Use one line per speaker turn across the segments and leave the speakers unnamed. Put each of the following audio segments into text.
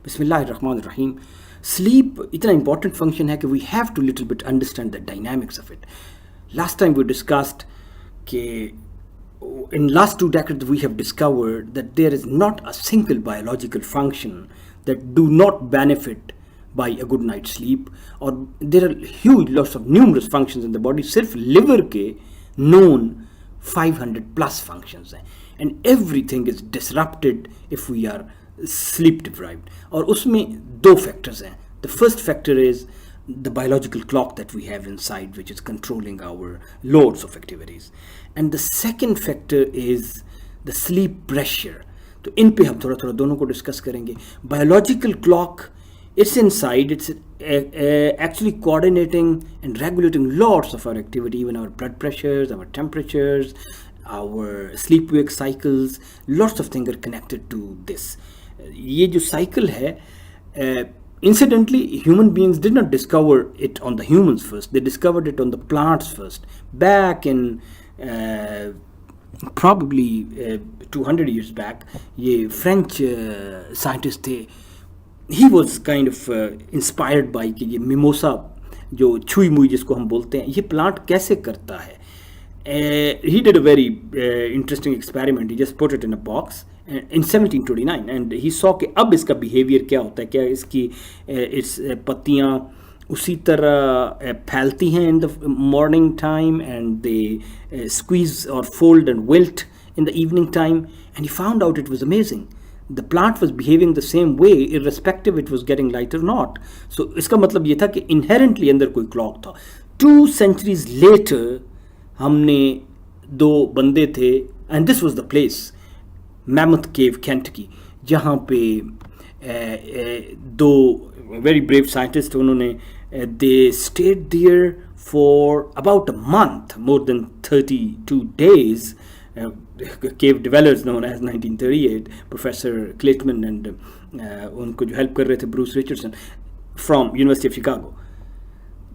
बिस्मिल्लाहिर्रहमानिर्रहीम. Sleep इतना important function है कि we have to little bit understand the dynamics of it. Last time we discussed कि in last 2 decades we have discovered that there is not a single biological function that do not benefit by a good night's sleep, or there are huge lots of numerous functions in the body. सिर्फ liver के known 500 plus functions हैं, and everything is disrupted if we are sleep deprived. और उसमें 2 factors हैं. The first factor is the biological clock that we have inside, which is controlling our loads of activities, and the second factor is the sleep pressure. तो इन पे हम थोड़ा थोड़ा दोनों को डिस्कस करेंगे. Biological clock, it's inside, it's actually coordinating and regulating lots of our activity, even our blood pressures, our temperatures, our sleep wake cycles. Lots of things are connected to this. ये जो cycle है, incidentally human beings did not discover it on the humans first. They discovered it on the plants first, back in probably 200 years back. ये French scientist थे. He was kind of inspired by कि ये mimosa जो छुई मुई जिसको हम बोलते हैं, ये प्लांट कैसे करता है. He did a very interesting experiment. He just put it in a box in 1729, and he saw कि अब इसका behavior क्या होता है, क्या इसकी इस पत्तियाँ उसी तरह फैलती हैं in the morning time, and they squeeze or fold and wilt in the evening time. And he found out it was amazing. The plant was behaving the same way irrespective it was getting light or not. So इसका मतलब ये था कि inherently अंदर कोई clock था. 2 centuries later हमने 2 बंदे थे, and this was the place, Mammoth Cave, Kentucky, जहाँ पे 2 very brave scientists, उन्होंने they stayed there for about a month, more than 32 days. Cave dwellers known as 1938, Professor Clayton and उनको जो help कर रहे थे Bruce Richardson from University of Chicago,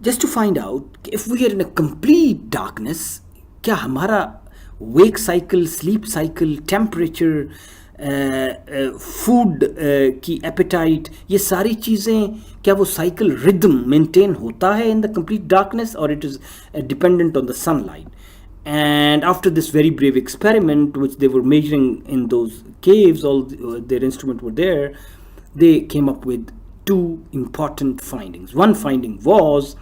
just to find out if we are in a complete darkness, क्या हमारा wake cycle, sleep cycle, temperature, food की appetite, ये सारी चीज़ें, क्या वो cycle rhythm maintain होता है in the complete darkness, or it is dependent on the sunlight. And after this very brave experiment, which they were measuring in those caves, all their instruments were there, they came up with 2 important findings. One finding was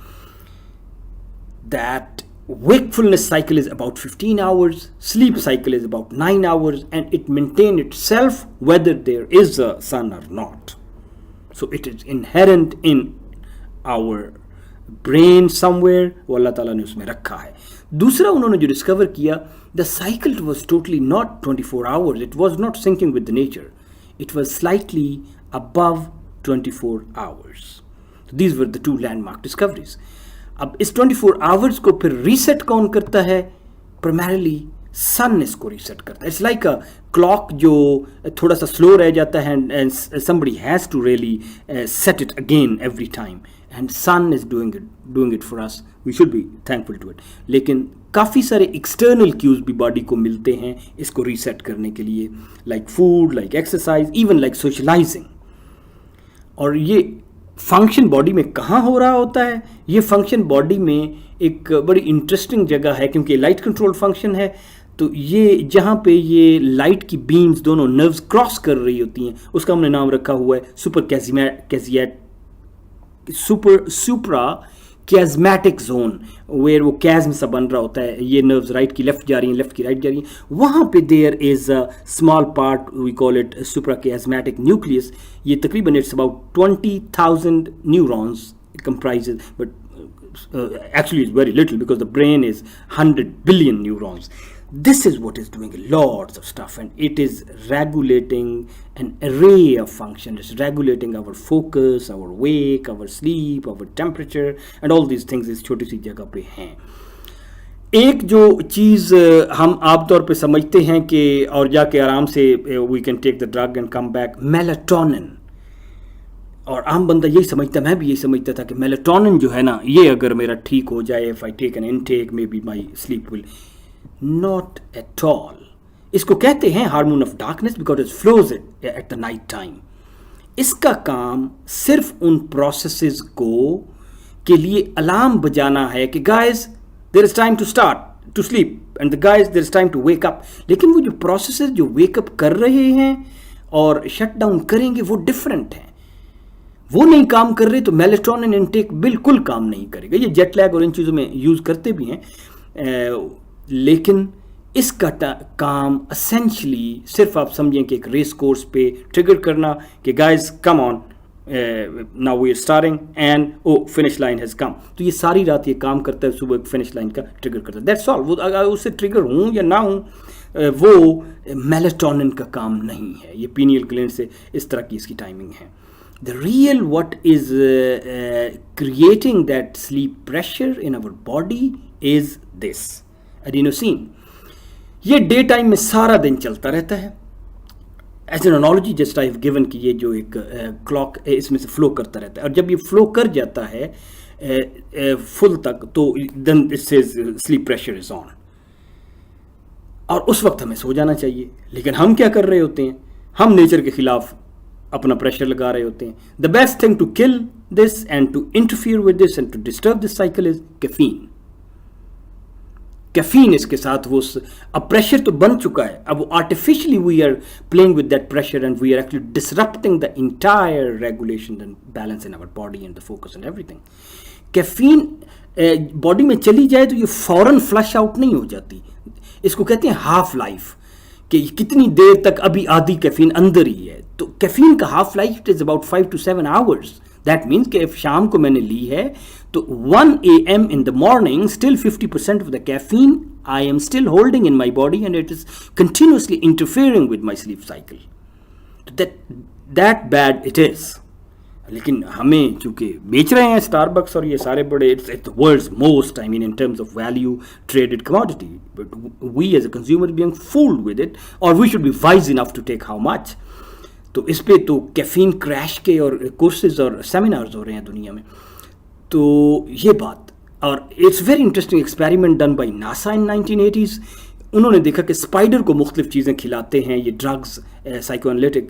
that wakefulness cycle is about 15 hours, sleep cycle is about 9 hours, and it maintains itself whether there is a sun or not. So it is inherent in our brain somewhere, वो अल्लाह ताला ने उसमें रखा है. दूसरा उन्होंने जो discover किया, the cycle was totally not 24 hours. It was not syncing with the nature. It was slightly above 24 hours. So these were the 2 landmark discoveries. अब इस 24 hours को फिर रीसेट कौन करता है? Primarily sun इसको रीसेट करता है. It's like a clock जो थोड़ा सा slow रह जाता है, and somebody has to really set it again every time. And sun is doing it for us. We should be thankful to it. लेकिन काफ़ी सारे external cues भी body को मिलते हैं इसको reset करने के लिए, like food, like exercise, even like socializing. और ये function body में कहाँ हो रहा होता है? ये function body में एक बड़ी interesting जगह है, क्योंकि light control function है. तो ये जहाँ पे ये लाइट की बीम्स दोनों नर्व्स क्रॉस कर रही होती हैं, उसका हमने नाम रखा हुआ है सुप्रा कैज़मैटिक जोन, वेयर वो कैज़्म सा बन रहा होता है. ये नर्व्स राइट की लेफ्ट जा रही हैं, लेफ्ट की राइट जा रही हैं. वहाँ पे there is a small part, we call it suprachiasmatic nucleus. ये तकरीबन it's about 20,000 neurons comprises, but actually it's very little because the brain is 100 billion neurons. This is what is doing lots of stuff, and it is regulating an array of functions. It's regulating our focus, our wake, our sleep, our temperature, and all these things इस छोटी सी जगह पे हैं. एक जो चीज़ हम आम तौर पे समझते हैं कि और जाके आराम से we can take the drug and come back, melatonin. और आम बंदा यही समझता, मैं भी यही समझता था कि मेलेटोनिन जो है ना, ये अगर मेरा ठीक हो जाए, if I take an intake, maybe my sleep will. Not at all. इसको कहते हैं hormone of darkness because it flows at the night time. इसका काम सिर्फ उन प्रोसेसेस को के लिए अलार्म बजाना है कि guys there is time to start to sleep and the guys there is time to wake up. लेकिन वो जो प्रोसेसेस जो वेकअप कर रहे हैं और शट डाउन करेंगे वो डिफरेंट हैं, वो नहीं काम कर रहे, तो मेलेटोनिन इनटेक बिल्कुल काम नहीं करेगा। ये जेट लैग और इन चीज़ों में यूज़ करते भी हैं, लेकिन इसका काम असेंशली सिर्फ आप समझें कि एक रेस कोर्स पे ट्रिगर करना कि guys come on now we are starting and oh finish line has come. तो ये सारी रात ये काम करता है, सुबह फिनिश लाइन का ट्रिगर करता है, दैट्स ऑल। वो अगर उससे ट्रिगर हूँ या ना हूँ, वो मेलेटोनिन का काम नहीं है, ये पीनियल ग्लैंड से इस तरह की इसकी टाइमिंग है। The real what is creating that sleep pressure in our body is this adenosine. ये डे टाइम में सारा दिन चलता रहता है। As an analogy just I have given कि ये जो एक क्लॉक इसमें से फ्लो करता रहता है, और जब ये फ्लो कर जाता है फुल तक, तो then it says sleep pressure is on, और उस वक्त हमें सो जाना चाहिए। लेकिन हम क्या कर रहे होते हैं, हम नेचर के खिलाफ अपना प्रेशर लगा रहे होते हैं। The best thing to kill this and to interfere with this and to disturb this cycle is caffeine. Caffeine इसके साथ वो अब प्रेशर तो बन चुका है, अब वो artificially we are playing with that pressure and we are actually disrupting the entire regulation and balance in our body and the focus and everything. Caffeine body में चली जाए तो ये फौरन फ्लश आउट नहीं हो जाती, इसको कहते हैं हाफ लाइफ, कि कितनी देर तक अभी आधी कैफीन अंदर ही है। तो कैफीन का half life is about 5 to 7 hours। That means कि शाम को मैंने ली है तो 1 AM in the morning still 50% of the caffeine I am still holding in my body and it is continuously interfering with my sleep cycle. That bad it is. लेकिन हमें चूंकि बेच रहे हैं स्टारबक्स और ये सारे बड़े, it's the world's most, I mean in terms of value traded commodity, but we as a consumer being fooled with it, और we should be wise enough to take how much. तो इस पे तो caffeine crash के और courses और seminars हो रहे हैं दुनिया में। तो ये बात, और it's very interesting experiment done by NASA in 1980s। उन्होंने देखा कि स्पाइडर को मुख्तलिफ चीज़ें खिलाते हैं, ये ड्रग्स साइकोएनालिटिक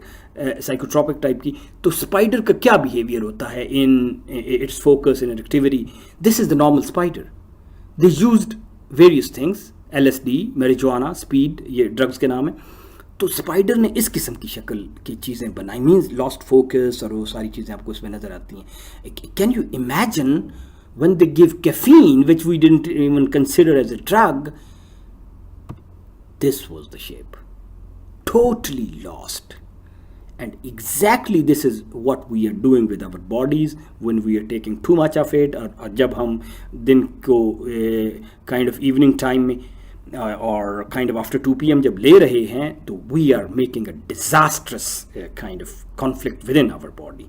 साइकोट्रॉपिक टाइप की, तो स्पाइडर का क्या बिहेवियर होता है in its focus in activity. This is the normal spider. They used various things, LSD, marijuana, speed, ये ड्रग्स के नाम है। तो स्पाइडर ने इस किस्म की शक्ल की चीज़ें बनाई, मीन्स लॉस्ट फोकस और वो सारी चीज़ें आपको इसमें नज़र आती हैं। Can you imagine when they give caffeine which we didn't even consider as a drug, this was the shape, totally lost. And exactly this is what we are doing with our bodies when we are taking too much of it, और जब हम दिन को kind of evening time में और kind of after 2 PM जब ले रहे हैं, तो we are making a disastrous kind of conflict within our body.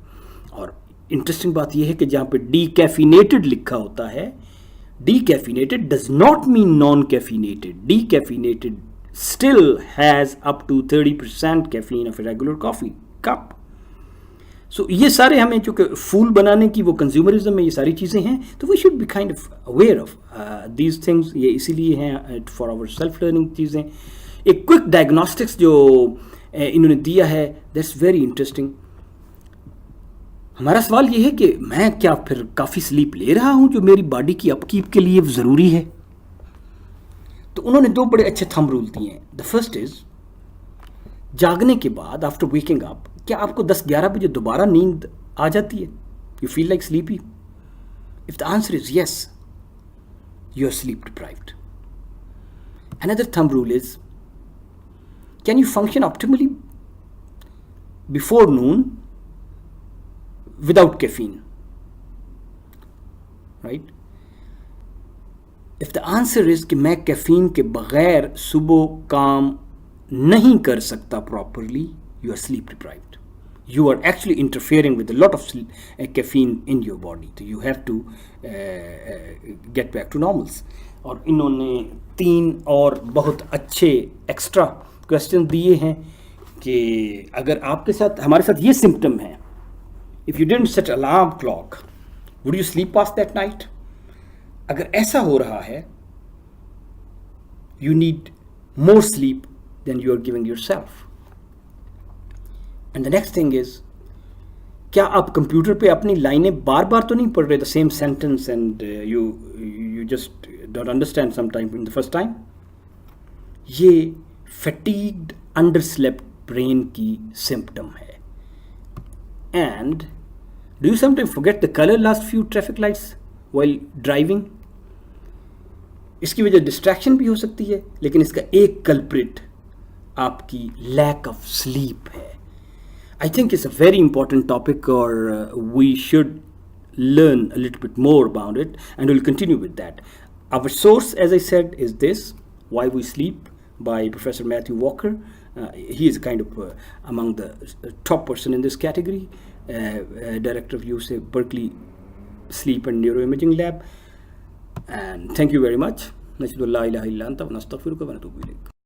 और interesting बात यह है कि जहाँ पे decaffeinated लिखा होता है, decaffeinated does not mean non-caffeinated. Decaffeinated still has up to 30% caffeine of a regular coffee cup. So ये सारे हमें चूँकि फूल बनाने की वो कंज्यूमरिज्म में ये सारी चीज़ें हैं, तो we should be kind of aware of these things. ये इसीलिए हैं फॉर आवर सेल्फ लर्निंग चीज़ें। एक क्विक डायग्नोस्टिक्स जो इन्होंने दिया है, दैट्स वेरी इंटरेस्टिंग। हमारा सवाल ये है कि मैं क्या फिर काफ़ी स्लीप ले रहा हूँ जो मेरी बॉडी की अपकीप के लिए ज़रूरी है। तो उन्होंने 2 बड़े अच्छे थंब रूल दिए हैं। द फर्स्ट इज, जागने के बाद आफ्टर वेकिंग अप, क्या आपको 10-11 बजे दोबारा नींद आ जाती है? You feel like sleepy? If the answer is yes, you are sleep deprived. Another thumb rule is, can you function optimally before noon without caffeine, right? If the answer is कि मैं कैफीन के बगैर सुबह काम नहीं कर सकता properly, you are sleep deprived. You are actually interfering with a lot of caffeine in your body. So you have to get back to normals. और इन्होंने 3 और बहुत अच्छे एक्स्ट्रा क्वेश्चन दिए हैं कि अगर आपके साथ, हमारे साथ ये सिम्टम है, if you didn't set alarm clock, would you sleep past that night? अगर ऐसा हो रहा है, you need more sleep than you are giving yourself. And the next thing is, क्या आप कंप्यूटर पे अपनी लाइनें बार बार तो नहीं पढ़ रहे, the same sentence, and you just don't understand some time in the first time? ये फैटीग्ड अंडरस्लेप्ट ब्रेन की सिम्टम है. And do you sometime forget the colour last few traffic lights while driving? इसकी वजह distraction भी हो सकती है, लेकिन इसका एक कल्प्रिट आपकी लैक ऑफ स्लीप है. I think it's a very important topic, or we should learn a little bit more about it, and we'll continue with that. Our source, as I said, is this, Why We Sleep, by Professor Matthew Walker. He is kind of among the top person in this category, director of UC Berkeley Sleep and Neuroimaging Lab. And thank you very much. Nashhadu la ilaha illa anta wa nastaghfiruka wa natubu ilayk.